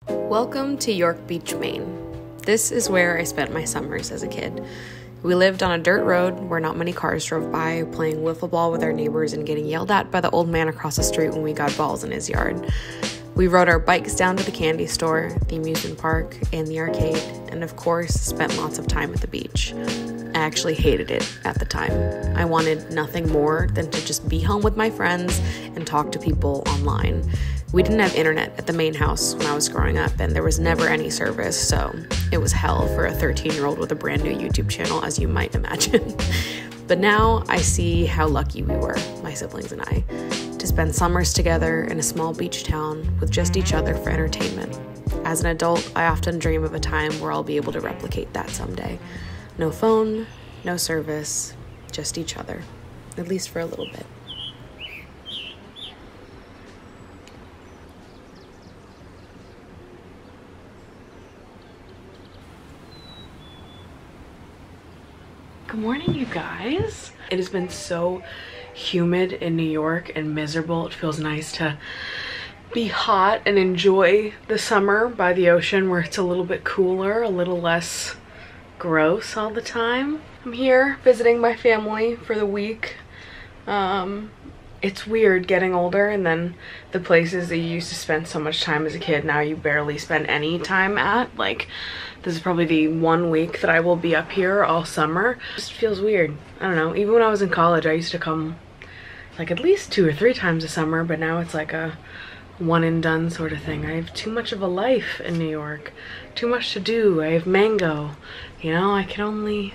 Welcome to York Beach, Maine. This is where I spent my summers as a kid. We lived on a dirt road where not many cars drove by, playing wiffle ball with our neighbors and getting yelled at by the old man across the street when we got balls in his yard. We rode our bikes down to the candy store, the amusement park, and the arcade, and of course, spent lots of time at the beach. I actually hated it at the time. I wanted nothing more than to just be home with my friends and talk to people online. We didn't have internet at the main house when I was growing up, and there was never any service, so it was hell for a 13-year-old with a brand new YouTube channel, as you might imagine. But now I see how lucky we were, my siblings and I, to spend summers together in a small beach town with just each other for entertainment. As an adult, I often dream of a time where I'll be able to replicate that someday. No phone, no service, just each other, at least for a little bit. Good morning, you guys. It has been so humid in New York and miserable. It feels nice to be hot and enjoy the summer by the ocean where it's a little bit cooler, a little less gross all the time. I'm here visiting my family for the week. It's weird getting older and then the places that you used to spend so much time as a kid, now you barely spend any time at. Like, this is probably the 1 week that I will be up here all summer. It just feels weird. I don't know. Even when I was in college, I used to come like at least 2 or 3 times a summer, but now it's like a one and done sort of thing. I have too much of a life in New York. Too much to do. I have mango. You know, I can only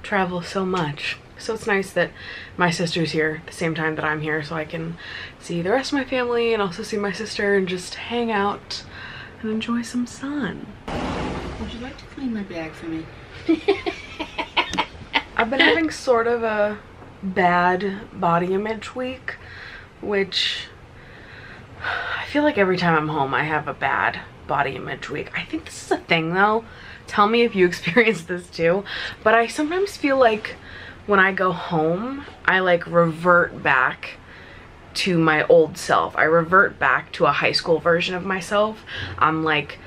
travel so much. So it's nice that my sister's here at the same time that I'm here, so I can see the rest of my family and also see my sister and just hang out and enjoy some sun. Would you like to clean my bag for me? I've been having sort of a bad body image week, which I feel like every time I'm home I have a bad body image week. I think this is a thing though. Tell me if you experience this too, but I sometimes feel like when I go home, I like revert back to my old self. I revert back to a high school version of myself. I'm like,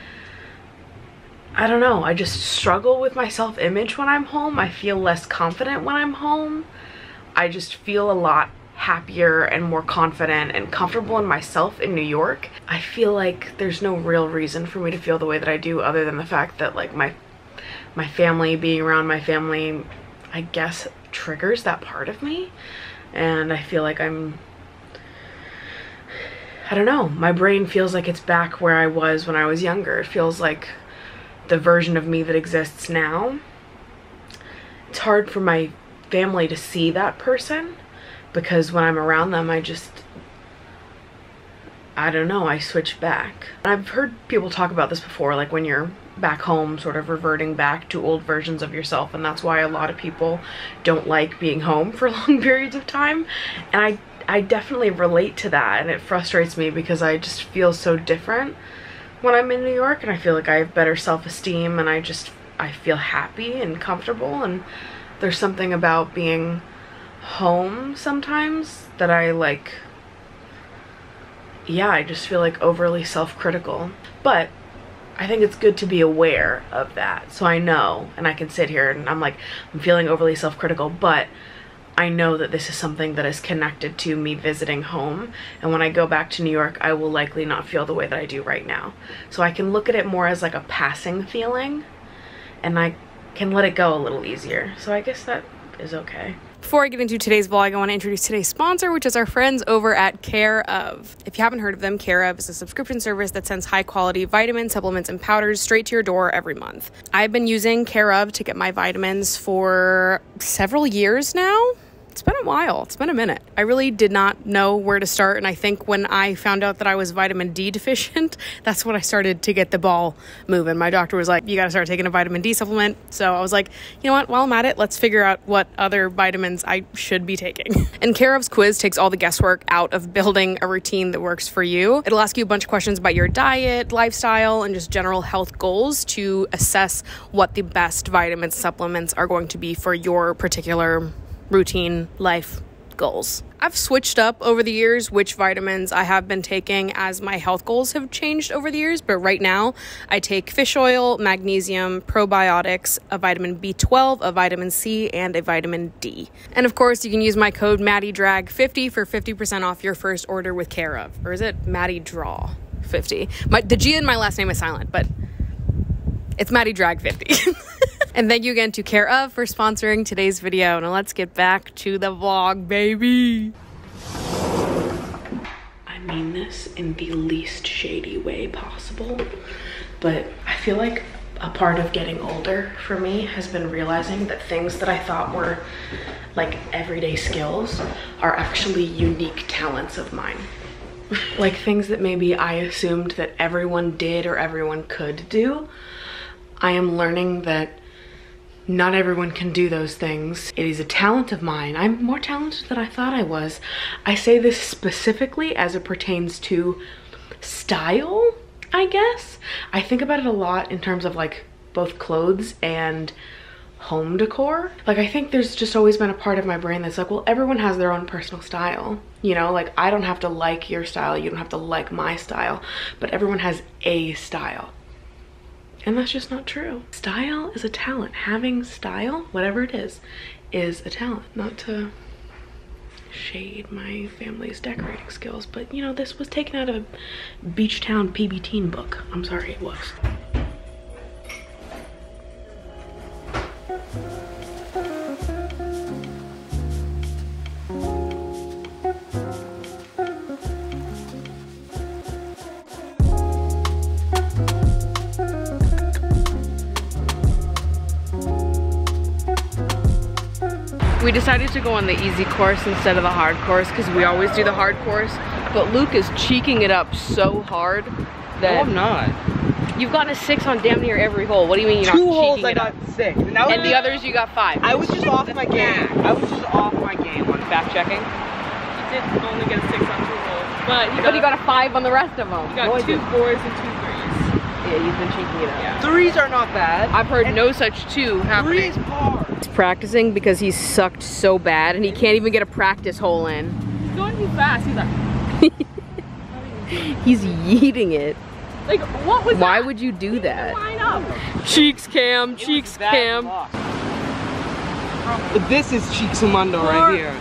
I don't know, I just struggle with my self-image when I'm home. I feel less confident when I'm home. I just feel a lot happier and more confident and comfortable in myself in New York. I feel like there's no real reason for me to feel the way that I do other than the fact that like my family, being around my family, I guess triggers that part of me. And I feel like I don't know, my brain feels like it's back where I was when I was younger. It feels like the version of me that exists now. It's hard for my family to see that person because when I'm around them, I don't know, I switch back. I've heard people talk about this before, like when you're back home, sort of reverting back to old versions of yourself, and that's why a lot of people don't like being home for long periods of time. And I definitely relate to that, and it frustrates me because I just feel so different when I'm in New York, and I feel like I have better self-esteem, and I feel happy and comfortable, and there's something about being home sometimes that I like, yeah, I just feel like overly self-critical. But I think it's good to be aware of that, so I know, and I can sit here and I'm feeling overly self-critical, but I know that this is something that is connected to me visiting home, and when I go back to New York, I will likely not feel the way that I do right now. So I can look at it more as like a passing feeling, and I can let it go a little easier. So I guess that is okay. Before I get into today's vlog, I want to introduce today's sponsor, which is our friends over at Care Of. If you haven't heard of them, Care Of is a subscription service that sends high-quality vitamins, supplements, and powders straight to your door every month. I've been using Care Of to get my vitamins for several years now. It's been a while. It's been a minute. I really did not know where to start, and I think when I found out that I was vitamin D deficient, that's when I started to get the ball moving. My doctor was like, you gotta start taking a vitamin D supplement. So I was like, you know what, while I'm at it, let's figure out what other vitamins I should be taking. And Care Of's quiz takes all the guesswork out of building a routine that works for you. It'll ask you a bunch of questions about your diet, lifestyle, and just general health goals to assess what the best vitamins supplements are going to be for your particular routine, life, health goals. I've switched up over the years which vitamins I have been taking as my health goals have changed over the years, but right now I take fish oil, magnesium, probiotics, a vitamin B12, a vitamin C, and a vitamin D. And of course, you can use my code MaddieDrag50 for 50% off your first order with Care of. Or is it MaddieDraw50? The G in my last name is silent, but it's MaddieDrag50. And thank you again to Care of for sponsoring today's video. Now let's get back to the vlog, baby. I mean this in the least shady way possible, but I feel like a part of getting older for me has been realizing that things that I thought were like everyday skills are actually unique talents of mine. Like things that maybe I assumed that everyone did or everyone could do. I am learning that not everyone can do those things. It is a talent of mine. I'm more talented than I thought I was. I say this specifically as it pertains to style, I guess. I think about it a lot in terms of like both clothes and home decor. Like I think there's just always been a part of my brain that's like, well, everyone has their own personal style. You know, like I don't have to like your style, you don't have to like my style, but everyone has a style. And that's just not true. Style is a talent. Having style, whatever it is a talent. Not to shade my family's decorating skills, but you know, this was taken out of a Beach Town PB Teen book. I'm sorry, it was. We decided to go on the easy course instead of the hard course because we always do the hard course, but Luke is cheeking it up so hard that— No, I'm not. You've gotten a 6 on damn near every hole. What do you mean you're not cheeking it up? 2 holes I got 6. And the others you got 5. I was just off my game. I was just off my game on fact checking. He did only get a 6 on 2 holes, but you got a 5 on the rest of them. You got 2 4s and 2 3s. Yeah, you've been cheeking it up. Yeah. 3s are not bad. I've heard no such 2 happening. 3 is hard. He's practicing because he's sucked so bad and he can't even get a practice hole in. He's going too fast. He's like, he's yeeting it. like what was Why that? would you do that? Line up. Cheeks cam, cheeks cam. This is Cheeksamundo right here.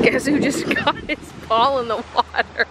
Guess who just got his ball in the water?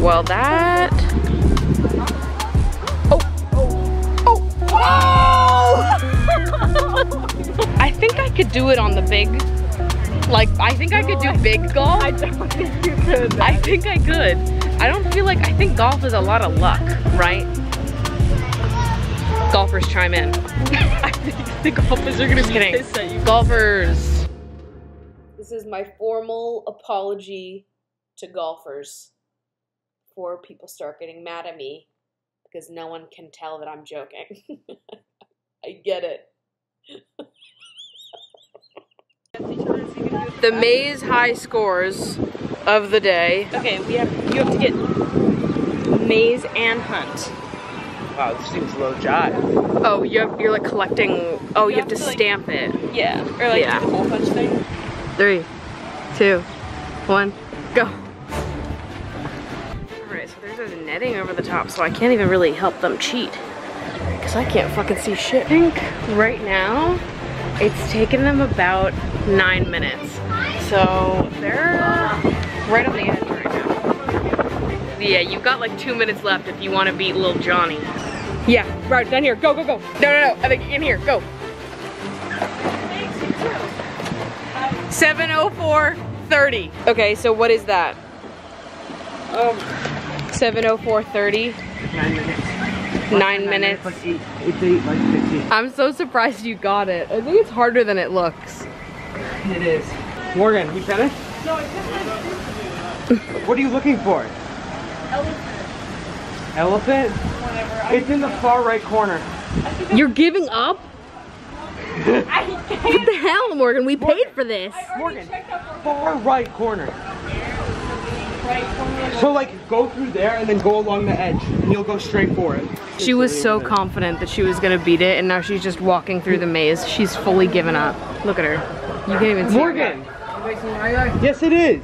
Well, that... I think I could do it on the big. Like, I think I could do big golf. I don't think you could. I think I could. I don't feel like, I think golf is a lot of luck, right? Golfers chime in. I think the golfers are gonna be pissed at you. Golfers. This is my formal apology to golfers before people start getting mad at me because no one can tell that I'm joking. I get it. The Maze high scores of the day. Okay, you have to get maze and hunt. Wow, this seems low jive. Oh, you're like collecting. Oh, you have to stamp it. Yeah, or like Yeah. the hole punch thing. 3, 2, 1, go. Alright, so there's a netting over the top, so I can't even really help them cheat. Because I can't fucking see shit. I think right now, it's taken them about 9 minutes. So they're right on the edge right now. Yeah, you've got like 2 minutes left if you want to beat little Johnny. Yeah, right, down here, go, go, go. No, I think in here, go. 7:04:30. Okay, so what is that? 7:04:30. 9 minutes. 9 minutes. Like 8, it's 8, like 15. I'm so surprised you got it. I think it's harder than it looks. It is. Morgan, you finished? No, I just What are you looking for? elephant. Elephant? Whatever. It's in the far right corner. You're giving up? I What the hell, Morgan? We paid for this. Morgan, checked out for far right corner. right corner. So like go through there and then go along the edge and you'll go straight for it. She was so confident that she was gonna beat it, and now she's just walking through the maze. She's fully given up. Look at her. You can't even see Morgan! her. Yes it is.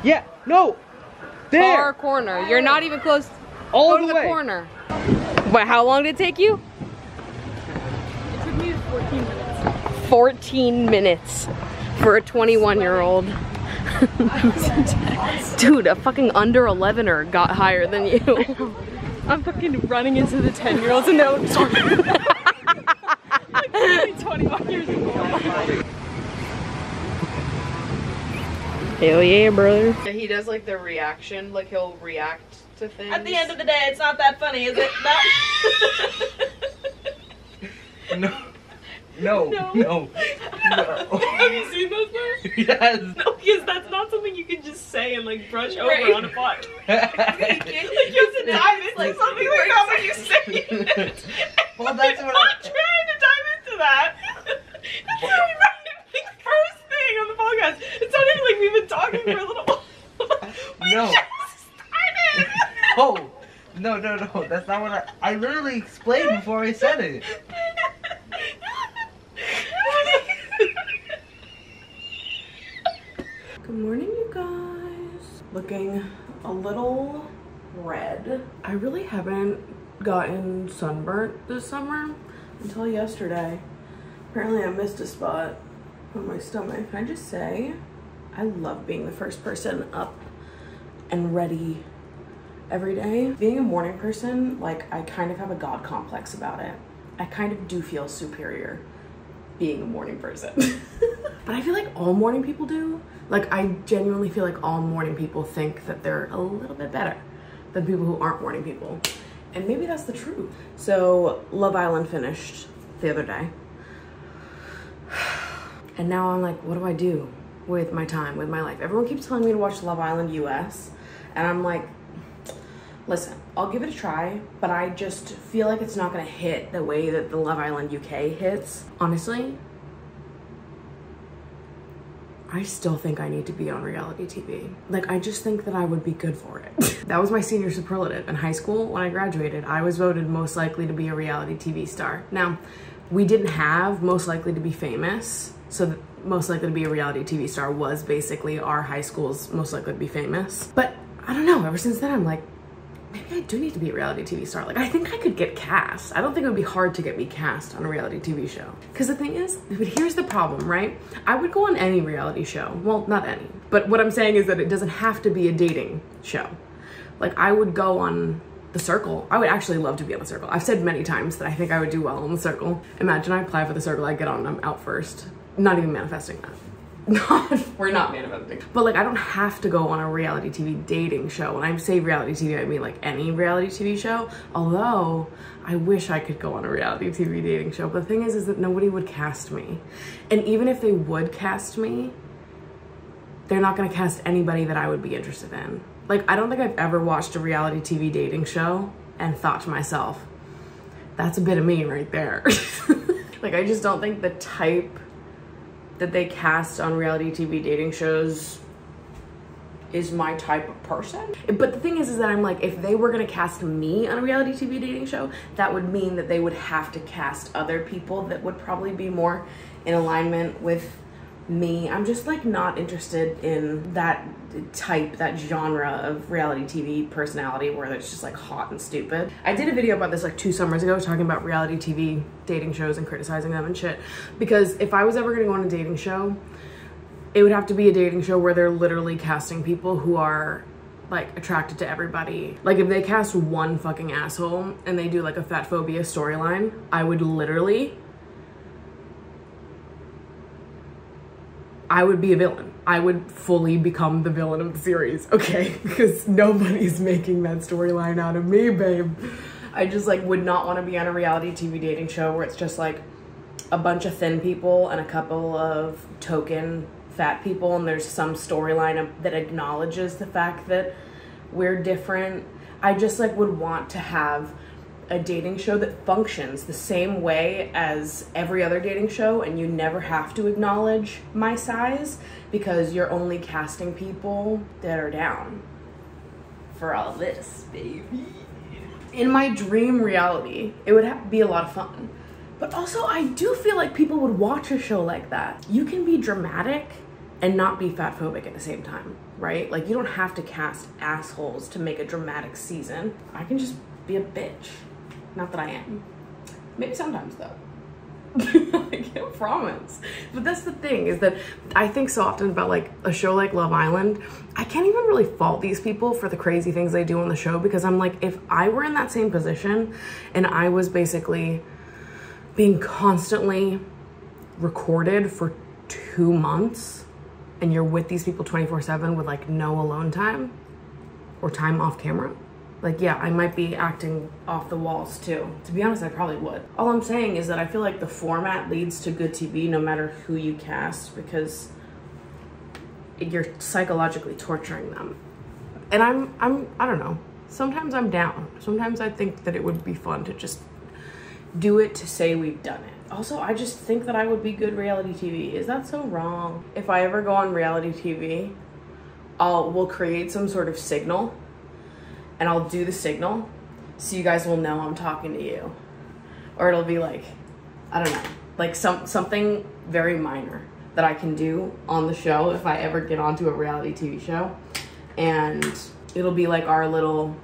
Yeah, no. There. Far corner. You're not even close. All Go to the the way. corner. But how long did it take you? It took me 14 minutes. 14 minutes for a 21-year-old. Dude, a fucking under 11er got higher than you. I'm fucking running into the 10-year-olds and they're like 21 years old. Hell yeah, brother. He does like the reaction, like he'll react to things. At the end of the day, it's not that funny, is it? No. No. No. No. Have you seen those though? Yes. No, because that's not something you can just say and like brush over Right. on a pod. Like you have to dive into something like that when you say it. Well, that's I'm what not trying to dive into that. It's not even like first thing on the podcast. It's not even like we've been talking for a little while. We No. just started. Oh. No, no, no. That's not what I literally explained before I said it. Good morning, you guys. Looking a little red. I really haven't gotten sunburnt this summer until yesterday. Apparently I missed a spot on my stomach. Can I just say, I love being the first person up and ready every day. Being a morning person, like, I kind of have a god complex about it. I kind of do feel superior being a morning person. But I feel like all morning people do. Like, I genuinely feel like all morning people think that they're a little bit better than people who aren't morning people. And maybe that's the truth. So Love Island finished the other day. And now I'm like, what do I do with my time, with my life? Everyone keeps telling me to watch Love Island US. And I'm like, listen, I'll give it a try, but I just feel like it's not gonna hit the way that the Love Island UK hits. Honestly, I still think I need to be on reality TV. Like, I just think that I would be good for it. That was my senior superlative in high school. When I graduated, I was voted most likely to be a reality TV star. Now, we didn't have most likely to be famous, so most likely to be a reality TV star was basically our high school's most likely to be famous. But I don't know, ever since then, I'm like, maybe I do need to be a reality TV star. Like, I think I could get cast. I don't think it would be hard to get me cast on a reality TV show. Because the thing is, but here's the problem, right? I would go on any reality show. Well, not any. But what I'm saying is that it doesn't have to be a dating show. Like, I would go on The Circle. I would actually love to be on The Circle. I've said many times that I think I would do well on The Circle. Imagine I apply for The Circle, I get on, I'm out first. Not even manifesting that. We're not manifesting. But like, I don't have to go on a reality TV dating show. When I say reality TV, I mean like any reality TV show. Although, I wish I could go on a reality TV dating show. But the thing is that nobody would cast me. And even if they would cast me, they're not gonna cast anybody that I would be interested in. Like, I don't think I've ever watched a reality TV dating show and thought to myself, that's a bit of me right there. Like, I just don't think the type that they cast on reality TV dating shows is my type of person. But the thing is that I'm like, if they were gonna cast me on a reality TV dating show, that would mean that they would have to cast other people that would probably be more in alignment with me. I'm just like not interested in that type, that genre of reality TV personality where it's just like hot and stupid. I did a video about this like 2 summers ago talking about reality TV dating shows and criticizing them and shit. Because if I was ever gonna go on a dating show, it would have to be a dating show where they're literally casting people who are like attracted to everybody. Like, if they cast one fucking asshole and they do like a fat phobia storyline, I would be a villain. I would fully become the villain of the series, okay? Because nobody's making that storyline out of me, babe. I just like would not want to be on a reality TV dating show where it's just like a bunch of thin people and a couple of token fat people, and there's some storyline that acknowledges the fact that we're different. I just like would want to have a dating show that functions the same way as every other dating show, and you never have to acknowledge my size because you're only casting people that are down for all this, baby. In my dream reality, it would be a lot of fun. But also, I do feel like people would watch a show like that. You can be dramatic and not be fat phobic at the same time, right? Like, you don't have to cast assholes to make a dramatic season. I can just be a bitch. Not that I am. Maybe sometimes, though. I can't promise. But that's the thing, is that I think so often about like a show like Love Island. I can't even really fault these people for the crazy things they do on the show, because I'm like, if I were in that same position and I was basically being constantly recorded for 2 months and you're with these people 24/7 with like no alone time or time off camera, like, yeah, I might be acting off the walls too. To be honest, I probably would. All I'm saying is that I feel like the format leads to good TV no matter who you cast, because you're psychologically torturing them. And I don't know. Sometimes I'm down. Sometimes I think that it would be fun to just do it to say we've done it. Also, I just think that I would be good reality TV. Is that so wrong? If I ever go on reality TV, we'll create some sort of signal, and I'll do the signal so you guys will know I'm talking to you. Or it'll be like, I don't know, like something very minor that I can do on the show if I ever get onto a reality TV show. And it'll be like our little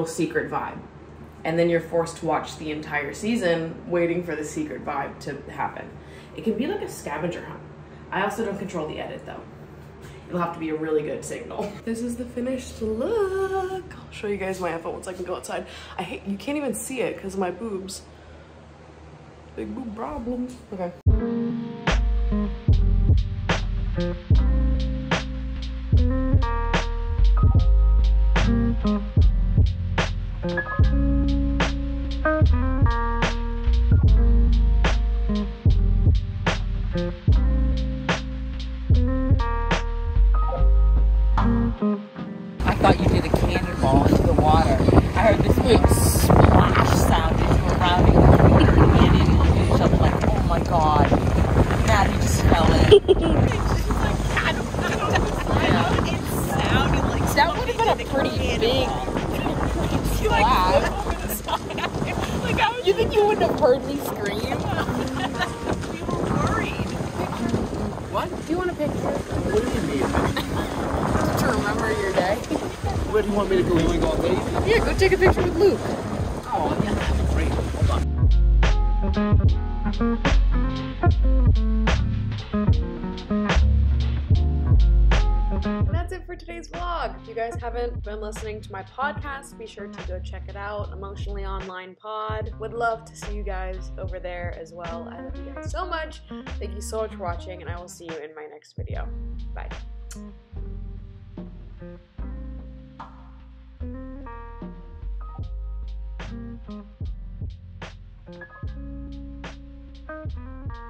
secret vibe. And then you're forced to watch the entire season waiting for the secret vibe to happen. It can be like a scavenger hunt. I also don't control the edit though. It'll have to be a really good signal. This is the finished look. I'll show you guys my outfit once I can go outside. You can't even see it because of my boobs. Big boob problem. Okay. I thought you did a cannonball into the water. I heard this big splash sound as you were rounding the canyon into each other, like, oh my god. Maddie just fell in. That would have been a pretty big splash. You think you wouldn't have heard me scream? We were worried. What? Do you want a picture? What do you mean? To remember your day? Where do you want me to go? You want to go on baby? Yeah, go take a picture with Luke. Oh, yeah, that'd be great. Hold on. And that's it for today's vlog. If you guys haven't been listening to my podcast, be sure to go check it out, Emotionally Online Pod. Would love to see you guys over there as well. I love you guys so much. Thank you so much for watching, and I will see you in my next video. Bye. Thank you.